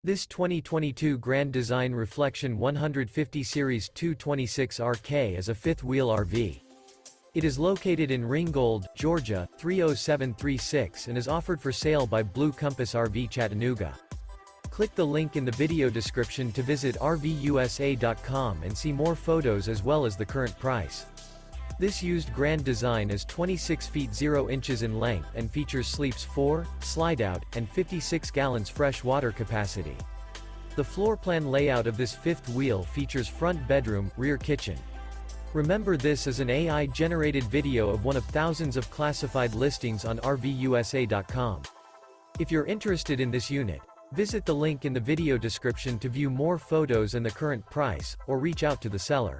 This 2022 Grand Design Reflection 150 Series 226RK is a fifth-wheel RV. It is located in Ringgold, Georgia, 30736 and is offered for sale by Blue Compass RV Chattanooga. Click the link in the video description to visit RVUSA.com and see more photos as well as the current price. This used Grand Design is 26 feet 0 inches in length and features sleeps 4, Slideout, and 56 gallons fresh water capacity. The floor plan layout of this fifth wheel features front bedroom, rear kitchen. Remember, this is an AI-generated video of one of thousands of classified listings on RVUSA.com. If you're interested in this unit, visit the link in the video description to view more photos and the current price, or reach out to the seller.